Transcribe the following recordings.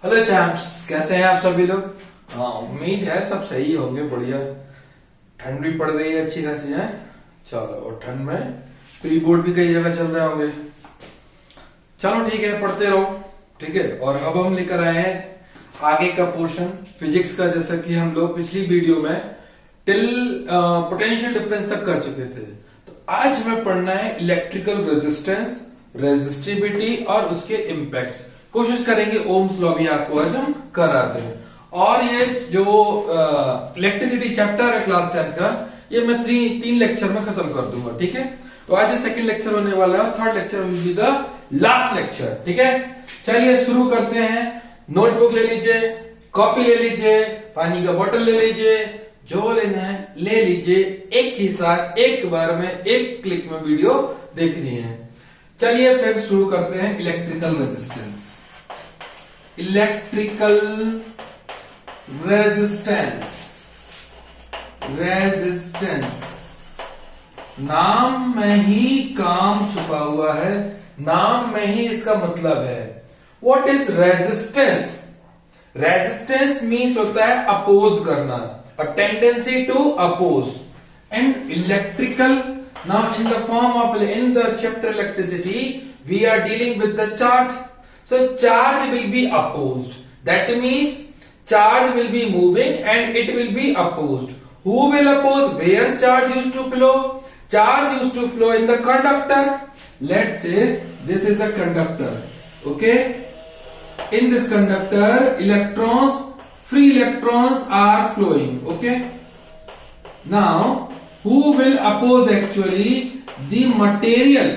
Hello champs, कैसे हैं आप सभी लोग। हाँ, उम्मीद है सब सही होंगे, बढ़िया। ठंड भी पड़ रही है अच्छी खासी है। चलो, और ठंड में प्री बोर्ड भी कई जगह चल रहे होंगे। चलो ठीक है, पढ़ते रहो। ठीक है, और अब हम लेकर आए हैं आगे का पोर्शन फिजिक्स का। जैसा कि हम लोग पिछली वीडियो में टिल पोटेंशियल डिफरेंस तक कर चुके थे, तो आज हमें पढ़ना है इलेक्ट्रिकल रेजिस्टेंस, रेजिस्टिविटी और उसके इम्पैक्ट्स। कोशिश करेंगे ओम्स लॉ भी आपको आज हम कराते हैं। और ये जो इलेक्ट्रिसिटी चैप्टर है क्लास 10 का, ये मैं तीन लेक्चर में खत्म कर दूंगा। ठीक है, तो आज ये सेकंड लेक्चर होने वाला है, third lecture will be the last lecture. ठीक है, चलिए शुरू करते हैं। नोटबुक ले लीजिए, कॉपी ले लीजिए, पानी का बोतल ले लीजिए, जो लेना है ले लीजिए। एक ही साथ एक बार में एक क्लिक में वीडियो देखनी है। चलिए फिर शुरू करते हैं electrical resistance. Electrical resistance, resistance नाम में ही काम छुपा हुआ है, नाम में ही इसका मतलब है। What is resistance? Resistance means होता है अपोज करना, a tendency to oppose. And electrical, now in the form of in the chapter electricity we are dealing with the charge, so charge will be opposed. That means charge will be moving and it will be opposed. Who will oppose? Where charge used to flow? Charge used to flow in the conductor. Let's say this is a conductor. Okay, in this conductor electrons, free electrons are flowing. Okay, now who will oppose? Actually the material,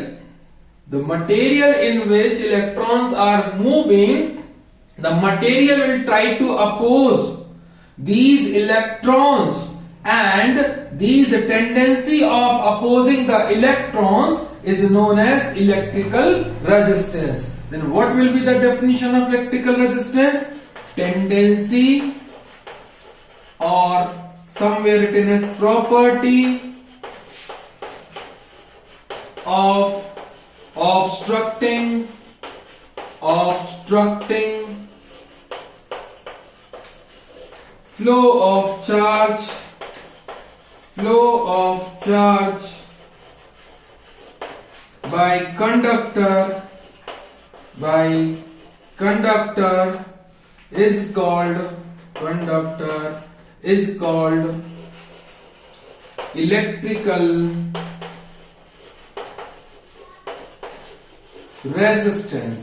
the material in which electrons are moving, the material will try to oppose these electrons, and these tendency of opposing the electrons is known as electrical resistance. Then what will be the definition of electrical resistance? Tendency, or somewhere written as property of obstructing flow of charge by conductor is called electrical resistance.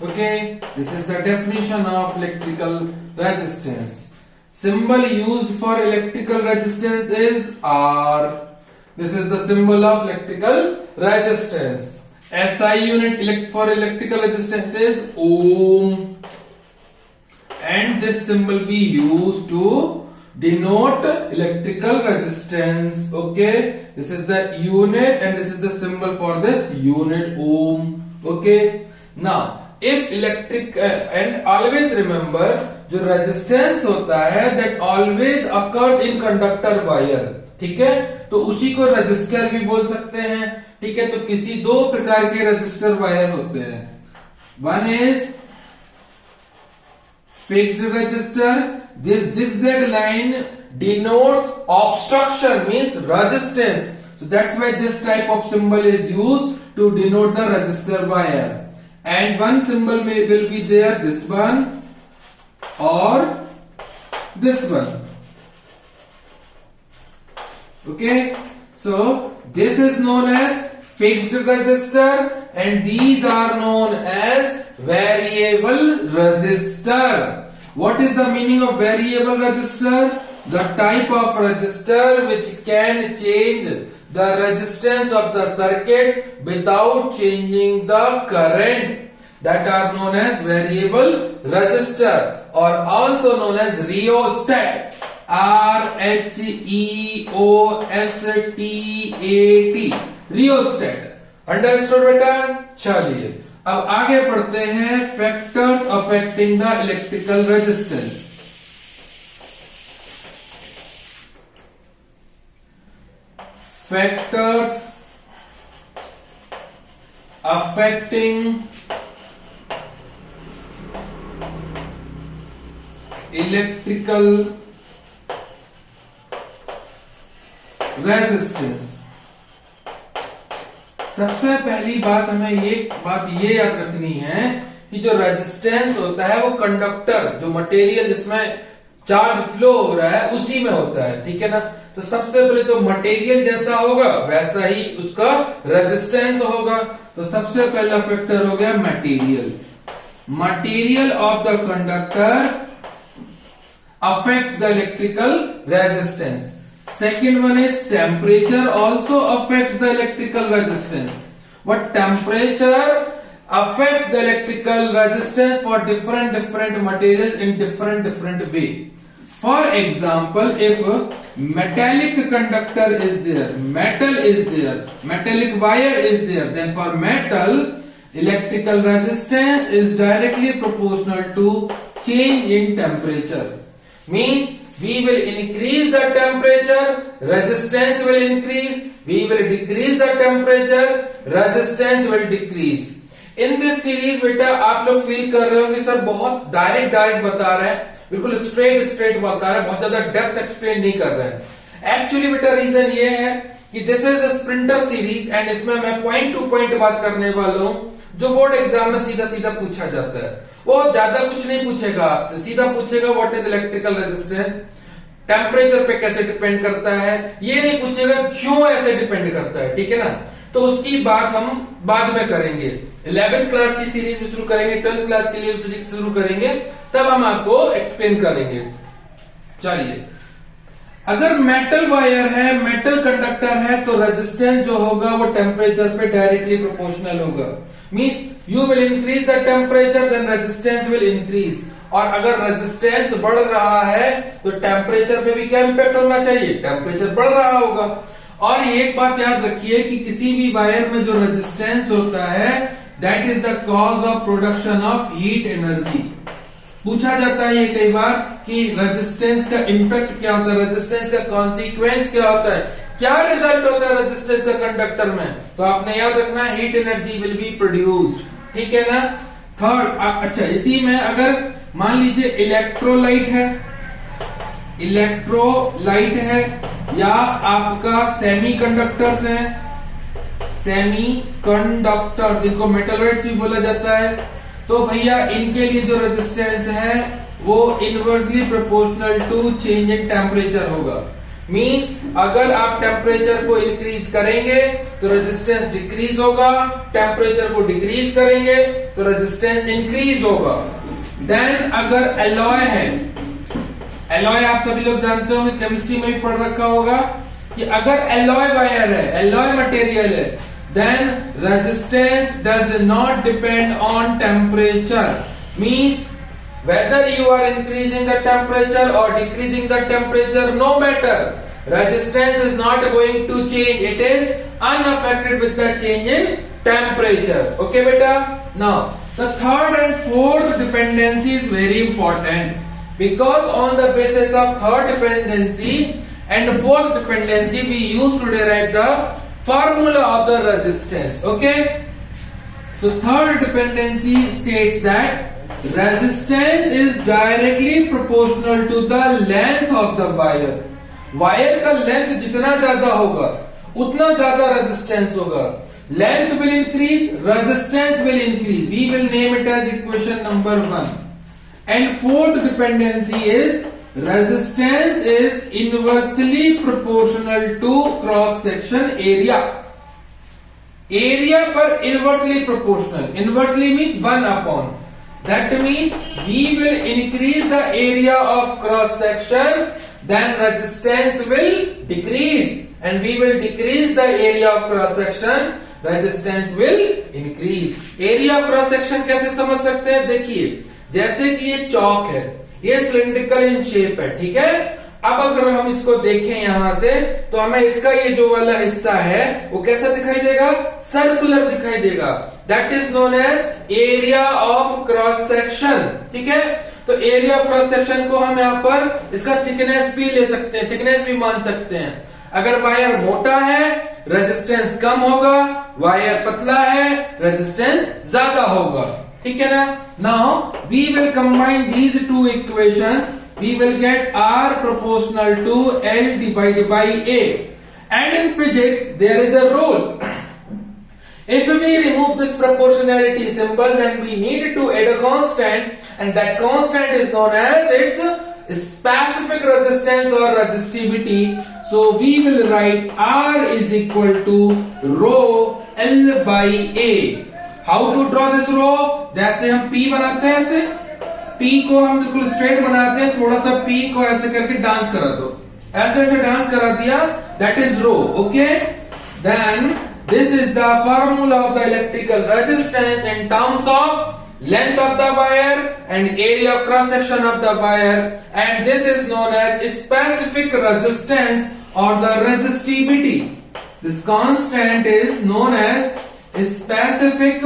Okay, this is the definition of electrical resistance. Symbol used for electrical resistance is R. This is the symbol of electrical resistance. SI unit for electrical resistance is ohm, and this symbol be used to denote electrical resistance. Okay, this is the unit and this is the symbol for this unit, ohm. Okay, now if electric and always remember, जो resistance होता है that always occurs in conductor wire. ठीक है, तो उसी को resistor भी बोल सकते हैं। ठीक है, तो किसी दो प्रकार के रेजिस्टर वायर होते हैं। One is fixed resistor. This zigzag line denotes obstruction, means resistance. So that's why this type of symbol is used to denote the resistor wire. And one symbol will be there, this one or this one. Okay, so this is known as fixed resistor and these are known as variable resistor. What is the meaning of variable resistor? The type of resistor which can change the resistance of the circuit without changing the current, that are known as variable resistor, or also known as rheostat. RHEOSTAT, rheostat. Understood बेटा? चलिए अब आगे पढ़ते हैं factors affecting the electrical resistance. Factors affecting electrical resistance. सबसे पहली बात हमें ये याद रखनी है कि जो रेजिस्टेंस होता है वो कंडक्टर, जो मटेरियल जिसमें चार्ज फ्लो हो रहा है उसी में होता है, ठीक है ना। तो सबसे पहले तो मटेरियल जैसा होगा वैसा ही उसका रेजिस्टेंस होगा। तो सबसे पहला फैक्टर हो गया material. Material of the conductor affects the electrical resistance. Second one is temperature also affects the electrical resistance. But temperature affects the electrical resistance for different materials in different way. For example, if metallic conductor is there, metallic wire is there, then for metal, electrical resistance is directly proportional to change in temperature. Means we will increase the temperature, resistance will increase. We will decrease the temperature, resistance will decrease. In this series बेटा आप लोग feel कर रहे होंगे sir बहुत direct बता रहे हैं, बिल्कुल स्ट्रेट बता रहे हैं, बहुत ज्यादा डेप्थ एक्सप्लेन नहीं कर रहे हैं। एक्चुअली बेटा रीजन ये है कि this is a sprinter series and इसमें मैं पॉइंट टू पॉइंट बात करने वाला हूं, जो बोर्ड एग्जाम में सीधा पूछा जाता है। वो ज्यादा कुछ नहीं पूछेगा आपसे, सीधा पूछेगा what is electrical resistance, temperature पे कैसे डिपेंड करता है, ये नहीं पूछेगा क्यों ऐसे डिपेंड करता है, ठीक है ना। तो उसकी बात हम बाद में करेंगे, 11th क्लास की सीरीज भी शुरू करेंगे, 12th क्लास के लिए फिजिक्स शुरू करेंगे, तब हम आपको एक्सप्लेन करेंगे। चलिए, अगर मेटल वायर है, मेटल कंडक्टर है, तो रेजिस्टेंस जो होगा वो टेम्परेचर पे डायरेक्टली प्रोपोर्शनल होगा। Means you will increase the temperature then resistance will increase. और अगर रेजिस्टेंस बढ़ रहा है तो टेम्परेचर पे भी क्या इंपैक्ट होना चाहिए, टेम्परेचर बढ़ रहा होगा। और एक बात याद रखिए कि किसी भी वायर में जो रेजिस्टेंस होता है that is the cause of production of heat energy. पूछा जाता है ये कई बार कि रेजिस्टेंस का इंपैक्ट क्या होता है, रेजिस्टेंस का कॉन्सिक्वेंस क्या होता है, क्या रिजल्ट होता है रेजिस्टेंस का कंडक्टर में। तो आपने याद रखना है heat energy will be produced, ठीक है ना। थर्ड, अच्छा इसी में अगर मान लीजिए इलेक्ट्रोलाइट है या आपका सेमीकंडक्टर्स है, सेमीकंडक्टर जिनको मेटलॉइड्स भी बोला जाता है, तो भैया इनके लिए जो रेजिस्टेंस है वो inversely proportional to change in temperature होगा। मींस अगर आप टेम्परेचर को इंक्रीज करेंगे तो रेजिस्टेंस डिक्रीज होगा, टेम्परेचर को डिक्रीज करेंगे तो रेजिस्टेंस इंक्रीज होगा। देन अगर एलॉय है, एलॉय आप सभी लोग जानते होंगे, केमिस्ट्री में भी पढ़ रखा होगा कि अगर एलॉय वायर है, एलॉय मटेरियल है, then resistance does not depend on temperature. Means whether you are increasing the temperature or decreasing the temperature, no matter, resistance is not going to change. It is unaffected with the change in temperature. Okay beta? Now the third and fourth dependency is very important, because on the basis of third dependency and fourth dependency we used to derive the formula of the resistance. Okay, so third dependency states that resistance is directly proportional to the length of the wire. Wire का length जितना ज्यादा होगा उतना ज्यादा resistance होगा। Length will increase, resistance will increase. We will name it as equation number 1. And fourth dependency is resistance is inversely proportional to cross section area. Area पर inversely proportional. Inversely means 1 upon. That means we will increase the area of cross section, then resistance will decrease, and we will decrease the area of cross section, resistance will increase. Area of cross section कैसे समझ सकते हैं? देखिए, जैसे कि ये चौक है, ये सिलिंड्रिकल इन शेप है, ठीक है। अब अगर हम इसको देखें यहां से तो हमें इसका ये जो वाला हिस्सा है वो कैसा दिखाई देगा, सर्कुलर दिखाई देगा। That is known as area of cross section, ठीक है। तो एरिया ऑफ क्रॉस सेक्शन को हम यहाँ पर इसका थिकनेस भी ले सकते हैं, थिकनेस भी मान सकते हैं। अगर वायर मोटा है रेजिस्टेंस कम होगा, वायर पतला है रेजिस्टेंस ज्यादा होगा, ठीक है ना। Now we will combine these two equation we will get R proportional to L divided by A. And in physics, there is a rule. If we remove this proportionality symbol, then we need to add a constant, and that constant is known as its specific resistance or resistivity. So we will write R is equal to rho L by A. How to draw this rho? जैसे हम P बनाते हैं ऐसे, P को हम बिल्कुल straight बनाते हैं, थोड़ा सा P को ऐसे करके डांस करा दो, ऐसे ऐसे डांस करा दिया, that is rho. Okay? Then this is the formula of the electrical resistance in terms of length of the wire and area of cross section of the wire, and this is known as specific resistance or the resistivity. This constant is known as specific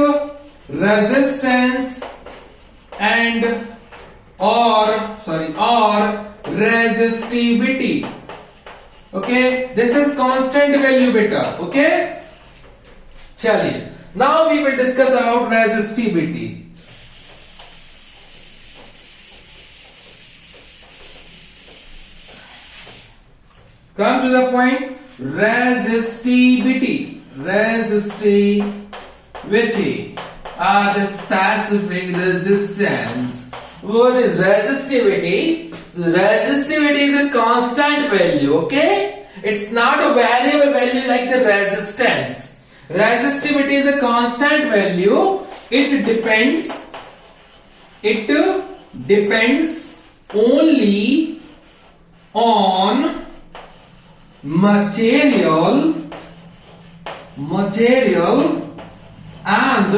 resistance and or resistivity. Okay, this is constant value beta. Okay, chaliye, now we will discuss about resistivity. Come to the point. Resistivity are the specific resistance. What is resistivity? Resistivity is a constant value. Okay, it's not a variable value like the resistance. Resistivity is a constant value. It depends only on material and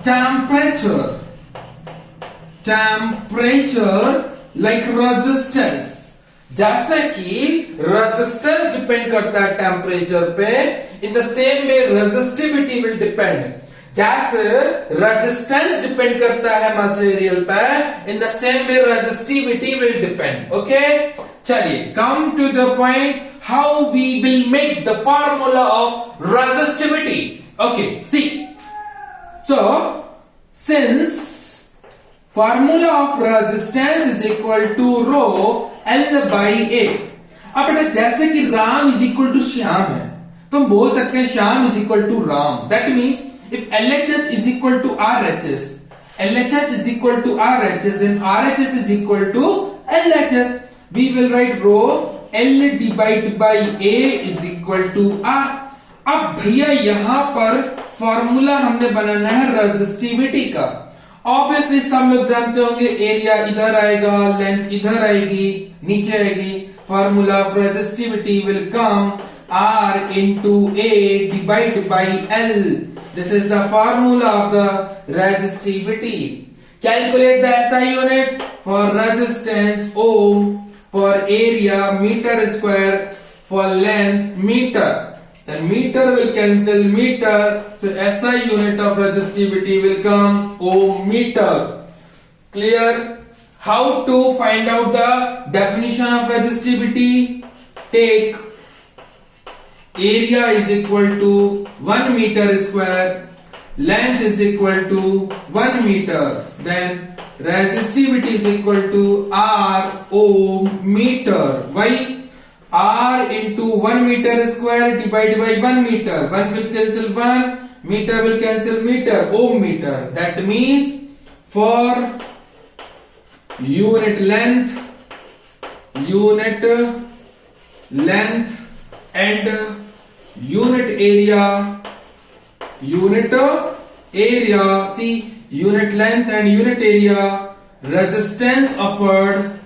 temperature like resistance. जैसे कि resistance depend करता है temperature पे, in the same way resistivity will depend. जैसे resistance depend करता है material पे, in the same way resistivity will depend. Okay, चलिए, come to the point how we will make the formula of resistivity. Okay, see. So, since formula of resistance is equal to rho L by A. अब बेटा जैसे कि Ram is equal to Shyam है, तो हम बोल सकते हैं Shyam is equal to Ram. That means if LHS is equal to RHS, then RHS is equal to LHS. We will write rho L divided by A is equal to R. अब भैया यहां पर फॉर्मूला हमने बनाना है रेजिस्टिविटी का. Obviously सब लोग जानते होंगे, एरिया इधर आएगा, लेंथ इधर आएगी, नीचे आएगी. Formula of resistivity will come R into A divided by L. This is the formula of the resistivity. Calculate the SI unit. For resistance ohm, for area meter square, for length meter. Then meter will cancel meter, so SI unit of resistivity will come ohm meter. Clear? How to find out the definition of resistivity? Take area is equal to 1 meter square, length is equal to 1 meter, then resistivity is equal to R ohm meter. Why? R into 1 meter square divided by 1 meter. 1 will cancel 1, meter will cancel meter, ohm meter. That means for unit length and unit area, see, unit length and unit area, resistance offered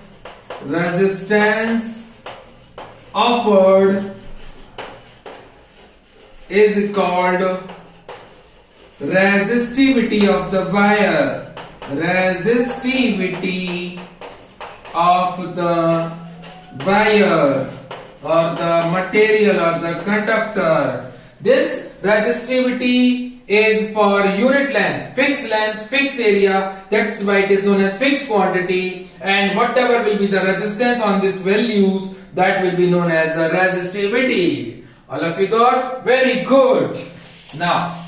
is called resistivity of the wire. Resistivity of the wire or the material or the conductor. This resistivity is for unit length, fixed area. That's why it is known as fixed quantity. And whatever will be the resistance on these values, that will be known as the resistivity. All of you got? Very good. Now,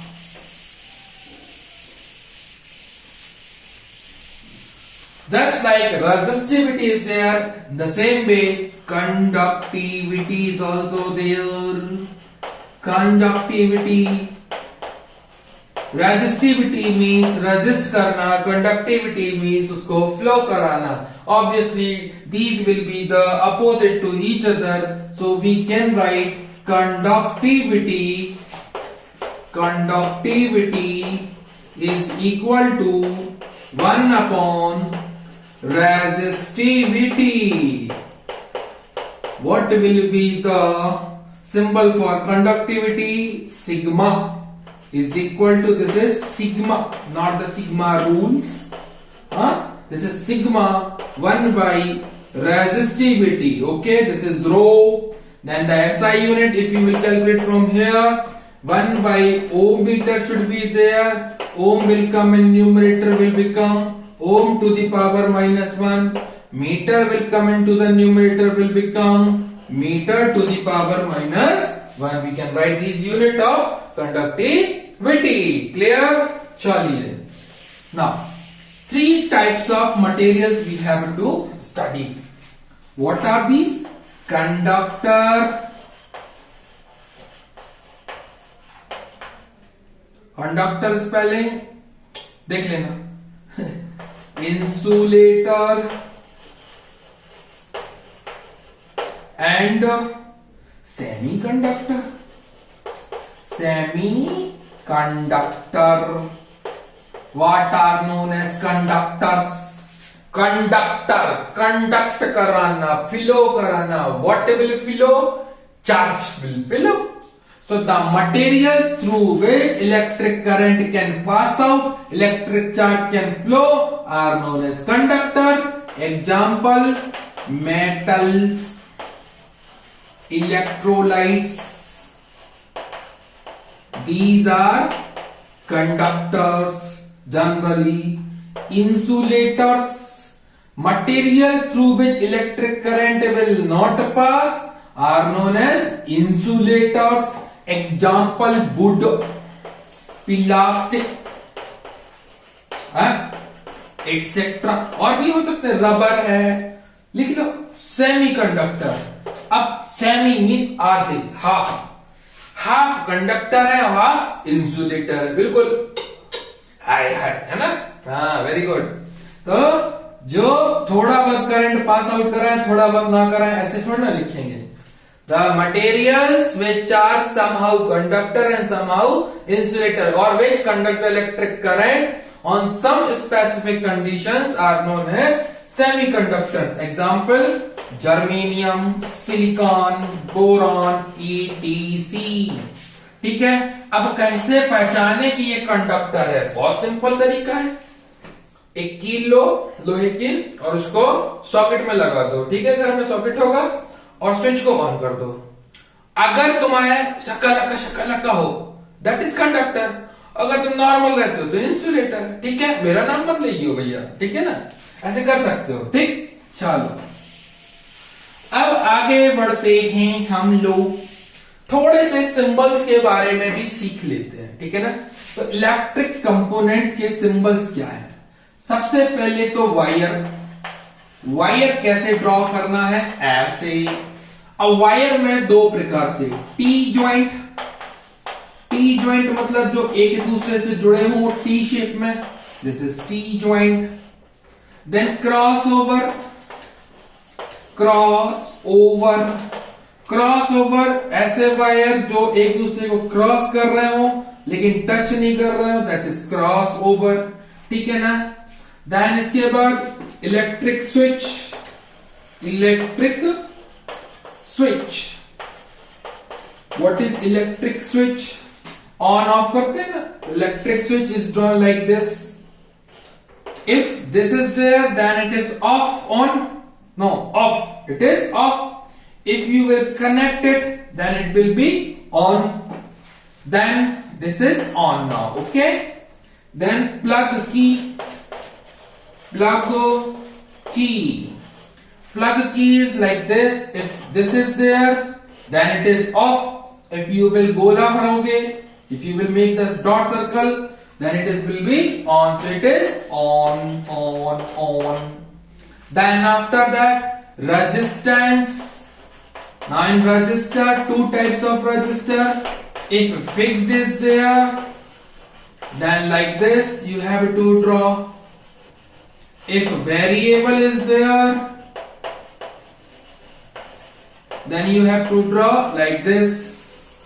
Just like resistivity is there, the same way conductivity is also there. Conductivity, resistivity means resist करना, conductivity means उसको flow कराना. Obviously these will be the opposite to each other, so we can write conductivity is equal to 1 upon resistivity. What will be the symbol for conductivity? Sigma is equal to, this is sigma, not the sigma rules. This is sigma 1 by resistivity. Okay, this is rho. Then the SI unit, if you will calculate from here, 1 by ohm meter should be there. Ohm will come in numerator, will become ohm to the power minus 1. Meter will come into the numerator, will become meter to the power minus 1. We can write these unit of conductivity. Clear? Chaliye. Now, 3 types of materials we have to study. What are these? Conductor, conductor spelling देख लेना, insulator and semiconductor. Semiconductor. What are known as conductors? Conductor, conduct कराना, flow कराना. What will flow? Charge will flow. So the materials through which electric current can pass out, electric charge can flow, are known as conductors. Example: metals, electrolytes. These are conductors. Generally, insulators, material through which electric current will not pass, are known as insulators. Example: wood, plastic, etc. और भी हो सकते हैं, rubber है, लिख लो. Semiconductor, अब semi means आधे, half. Half conductor है, हाफ इंसुलेटर. बिल्कुल हाय हाय, है ना? हाँ, वेरी गुड. तो जो थोड़ा बहुत करंट पास आउट कर रहा है, थोड़ा बहुत ना कर रहा है, ऐसे थोड़ा ना लिखेंगे. The materials which are somehow conductor and somehow insulator, or which conduct electric current on some specific conditions, are known as semiconductors. Example: germanium, silicon, boron, etc. ठीक है. अब कैसे पहचाने कि ये कंडक्टर है? बहुत सिंपल तरीका है. एक कील लो, लोहे की, और उसको सॉकेट में लगा दो. ठीक है, घर में सॉकेट होगा, और स्विच को ऑन कर दो. अगर तुम्हारे शकलका हो, दैट इज कंडक्टर. अगर तुम नॉर्मल रहते हो तो इंसुलेटर. ठीक है, मेरा नाम मत लीजिए भैया. ठीक है ना, ऐसे कर सकते हो. ठीक, चलो अब आगे बढ़ते हैं. हम लोग थोड़े से सिंबल्स के बारे में भी सीख लेते हैं. ठीक है ना. तो इलेक्ट्रिक कंपोनेंट्स के सिंबल्स क्या है? सबसे पहले तो वायर. वायर कैसे ड्रॉ करना है? ऐसे. अब वायर में 2 प्रकार से, टी ज्वाइंट. टी ज्वाइंट मतलब जो एक दूसरे से जुड़े हो टी शेप में, this is T joint. Then cross over. Cross over, cross over ऐसे वायर जो एक दूसरे को क्रॉस कर रहे हो लेकिन टच नहीं कर रहे हो, दैट इज क्रॉस ओवर. ठीक है ना. देन इसके बाद electric switch. Electric switch, what is electric switch? On off करते हैं ना. Electric switch is drawn like this. If this is there then it is off. On? No, off. It is off. If you will connect it, then it will be on. Then this is on now. Okay. Then plug key. Plug key. Plug key is like this. If this is there, then it is off. If you will gola bharoge, if you will make this dot circle, then it is will be on. So it is on, on, on. Then after that, resistance. Now in resistor, two types of resistor. If fixed is there, then like this you have to draw. If variable is there, then you have to draw like this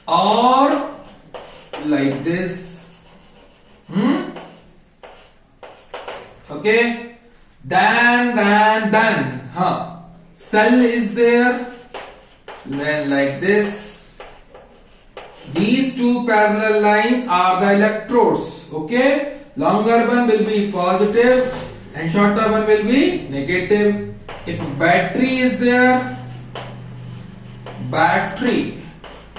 or like this. Okay. Then cell is there, then like this. These two parallel lines are the electrodes. Okay, longer one will be positive and shorter one will be negative. If battery is there, battery,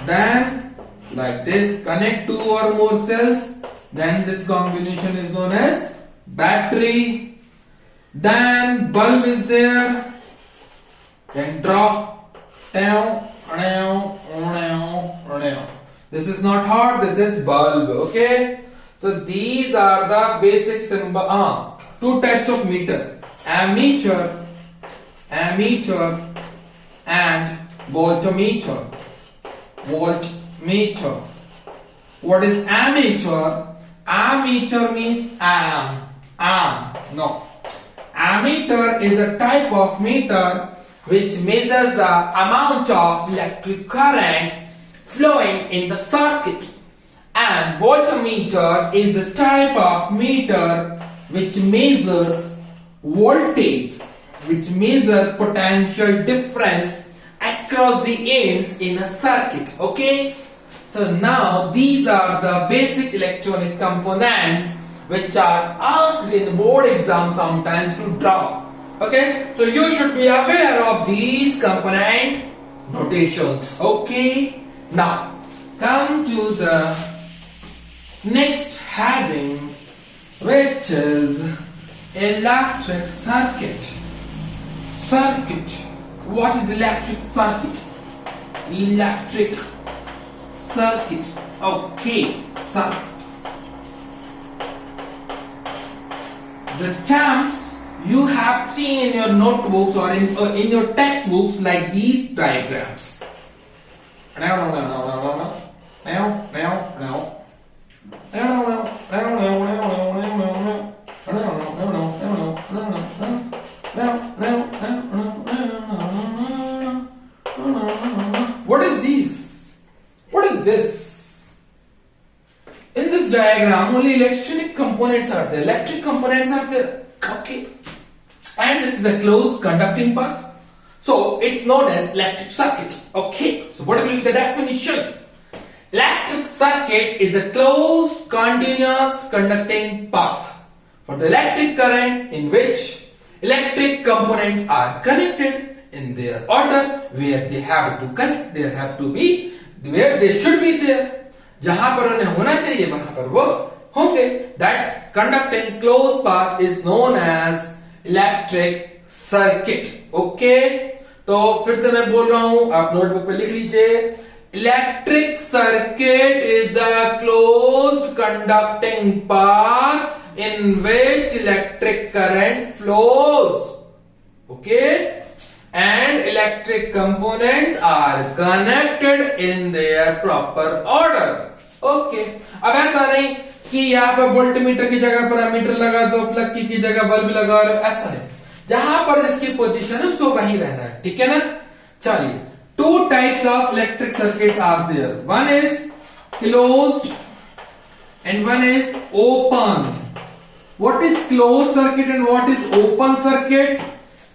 then like this, connect two or more cells, then this combination is known as battery. Then bulb is there, then draw. This is not hard, this is bulb. Okay, so these are the basic symbol. Two types of meter: ammeter and voltmeter. What is ammeter? Ammeter means ammeter is a type of meter which measures the amount of electric current flowing in the circuit, and voltmeter is a type of meter which measures voltage, which measures potential difference across the ends in a circuit. Okay, so now these are the basic electronic components which are asked in board exam sometimes to draw. Okay, so you should be aware of these component notations. Okay, now come to the next heading, which is electric circuit. What is electric circuit? Electric circuit. Okay, circuit. The terms you have seen in your notebooks or in your textbooks, like these diagrams. What is this? What is this? In this diagram, only electronic components are there. Electric components are there. Okay. And this is a closed conducting path. So it's known as electric circuit. Okay. So what will be the definition? Electric circuit is a closed continuous conducting path for the electric current in which electric components are connected in their order where they have to connect. They have to be where they should be there. जहां पर उन्हें होना चाहिए वहां पर वो होंगे. That conducting closed path is known as electric circuit. Okay, तो फिर से मैं बोल रहा हूं, आप नोटबुक पे लिख लीजिए. Electric circuit is a closed conducting path in which electric current flows. Okay, and electric components are connected in their proper order. Okay, अब ऐसा नहीं कि यहाँ पर वोल्टमीटर की जगह पर अमीटर लगा दो, प्लग की जगह बल्ब लगा दो, ऐसा नहीं. जहां पर इसकी पोजीशन है उसको वहीं रहना है. ठीक है ना. चलिए, two types of electric circuits are there. One is closed and one is open. What is closed circuit and what is open circuit?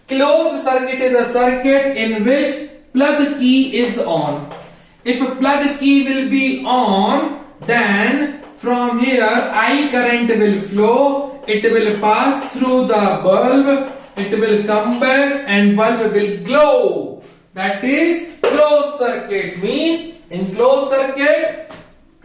Closed circuit is a circuit in which plug key is on. If a plug key will be on, then from here I current will flow, it will pass through the bulb, it will come back and bulb will glow. That is closed circuit. Means in closed circuit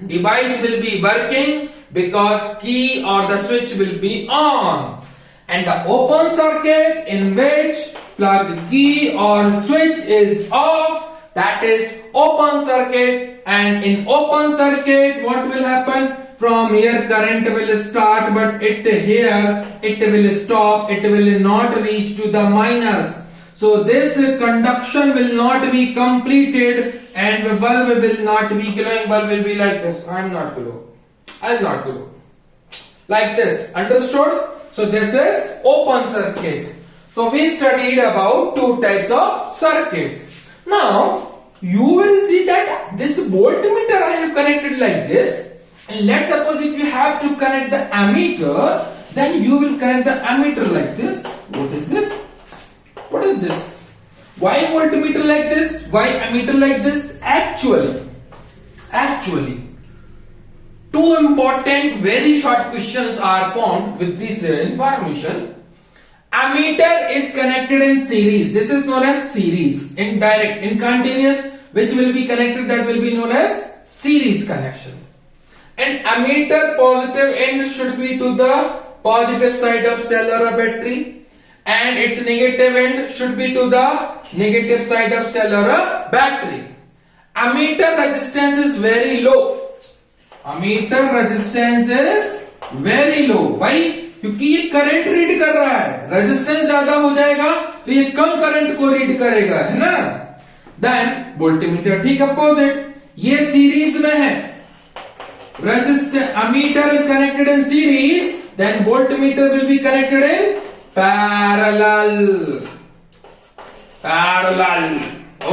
device will be working because key or the switch will be on. And the open circuit in which plug key or switch is off, that is open circuit. And in open circuit what will happen? from here current will start, but here it will stop, it will not reach to the minus. So this conduction will not be completed and the bulb will not be glowing. Bulb will be like this. I'll not glow. Like this. Understood? So this is open circuit. So we studied about two types of circuits. Now you will see that this voltmeter I have connected like this. And let's suppose if you have to connect the ammeter, then you will connect the ammeter like this. What is this? What is this? Why voltmeter like this? Why ammeter like this? Actually, two important very short questions are found with this information. Ammeter is connected in series. This is known as series. In direct, in continuous, which will be connected, that will be known as series connection. And ammeter positive end should be to the positive side of cell or a battery, and its negative end should be to the negative side of cell or a battery. Ammeter resistance is very low. Ammeter resistance is very low. Why? क्योंकि ये current read कर रहा है, resistance ज्यादा हो जाएगा तो ये कम करंट को रीड करेगा, है ना. देन वोल्टमीटर ठीक अपोजिट, ये सीरीज में है. Ammeter is connected in series, then voltmeter will be connected in parallel.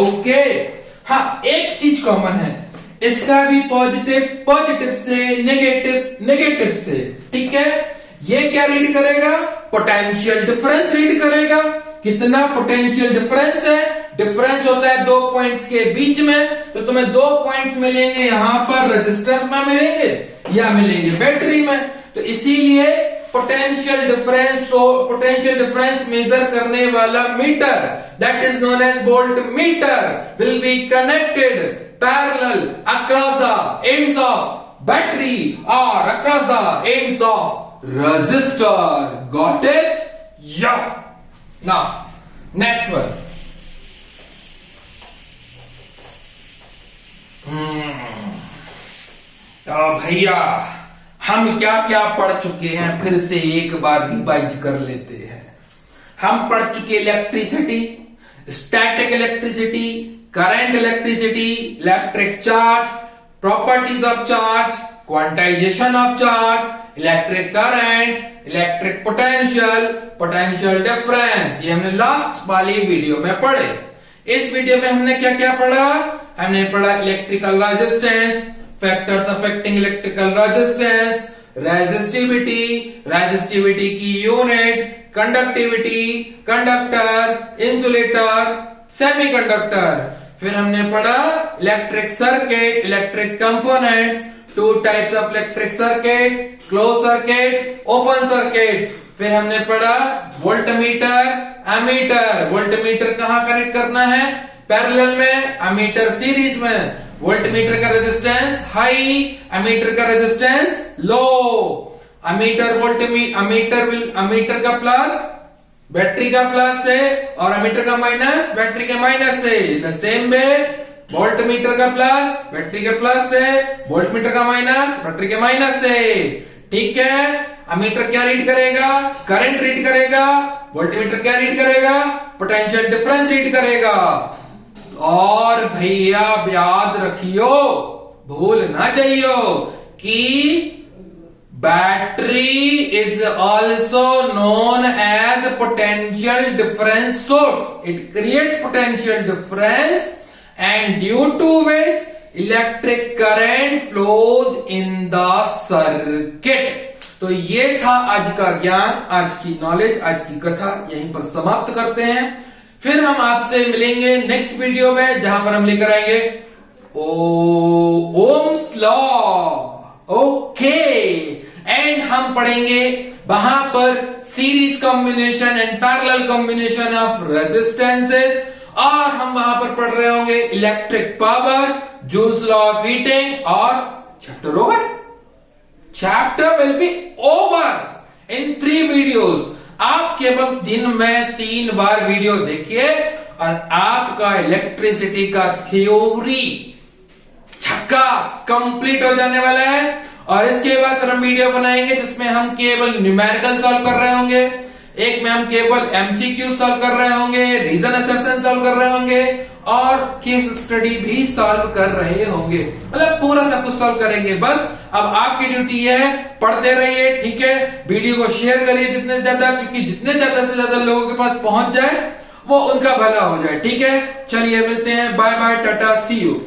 Okay. हाँ, एक चीज कॉमन है, इसका भी पॉजिटिव से, नेगेटिव से. ठीक है. ये क्या रीड करेगा? पोटेंशियल डिफरेंस रीड करेगा. कितना पोटेंशियल डिफरेंस है? डिफरेंस होता है दो पॉइंट्स के बीच में. तो तुम्हें दो पॉइंट्स मिलेंगे, यहां पर रेजिस्टेंस में मिलेंगे या मिलेंगे बैटरी में. तो इसीलिए पोटेंशियल डिफरेंस मेजर करने वाला meter, that is known as voltmeter, will be connected parallel across the ends of battery और across the ends of resistor. Got it? Yeah. Now, next one. भैया हम क्या क्या पढ़ चुके हैं, फिर से एक बार रिवाइज कर लेते हैं. हम पढ़ चुके electricity, static electricity, current electricity, electric charge, properties of charge, quantization of charge, electric current, electric potential difference. ये हमने लास्ट वाली वीडियो में पढ़े. इस वीडियो में हमने क्या क्या पढ़ा? हमने पढ़ा electrical resistance, factors affecting electrical resistance, resistivity की unit, conductivity, conductor, insulator, semiconductor. फिर हमने पढ़ा electric circuit, electric components, two types of electric circuit, close circuit, open circuit. फिर हमने पढ़ा वोल्टमीटर, एमीटर. वोल्टमीटर कहां कनेक्ट करना है? पैरेलल में, एमीटर सीरीज में. वोल्टमीटर का रेजिस्टेंस हाई, एमीटर का रेजिस्टेंस लो. एमीटर का प्लस बैटरी का प्लस से और एमीटर का माइनस बैटरी के माइनस से. द सेम वे वोल्टमीटर का प्लस बैटरी के प्लस से, वोल्टमीटर का माइनस बैटरी के माइनस से. ठीक है. एमीटर क्या रीड करेगा? करंट रीड करेगा. वोल्टमीटर क्या रीड करेगा? पोटेंशियल डिफरेंस रीड करेगा. और भैया याद रखियो, भूल ना जाइयो कि battery is also known as potential difference source. It creates potential difference and due to which electric current flows in the circuit. तो ये था आज का ज्ञान, आज की नॉलेज, आज की कथा. यहीं पर समाप्त करते हैं. फिर हम आपसे मिलेंगे नेक्स्ट वीडियो में, जहां पर हम लेकर आएंगे ओम्स लॉ. ओके. एंड हम पढ़ेंगे वहां पर series combination and parallel combination of resistances. और हम वहां पर पढ़ रहे होंगे electric power, Joule's law of heating. और chapter over. Chapter will be over in 3 videos. आप केवल दिन में 3 बार वीडियो देखिए और आपका इलेक्ट्रिसिटी का थ्योरी झक्कास कंप्लीट हो जाने वाला है. और इसके बाद फिर हम वीडियो बनाएंगे जिसमें हम केवल न्यूमेरिकल सॉल्व कर रहे होंगे, एक में हम केवल एमसीक्यू सॉल्व कर रहे होंगे, रीजन असर्शन सॉल्व कर रहे होंगे और केस स्टडी भी सॉल्व कर रहे होंगे। मतलब पूरा सब कुछ सॉल्व करेंगे। बस अब आपकी ड्यूटी है, पढ़ते रहिए, ठीक है। वीडियो को शेयर करिए जितने से ज्यादा, क्योंकि जितने ज्यादा से ज्यादा लोगों के पास पहुंच जाए वो उनका भला हो जाए, ठीक है। चलिए मिलते हैं, bye bye, tata, see you.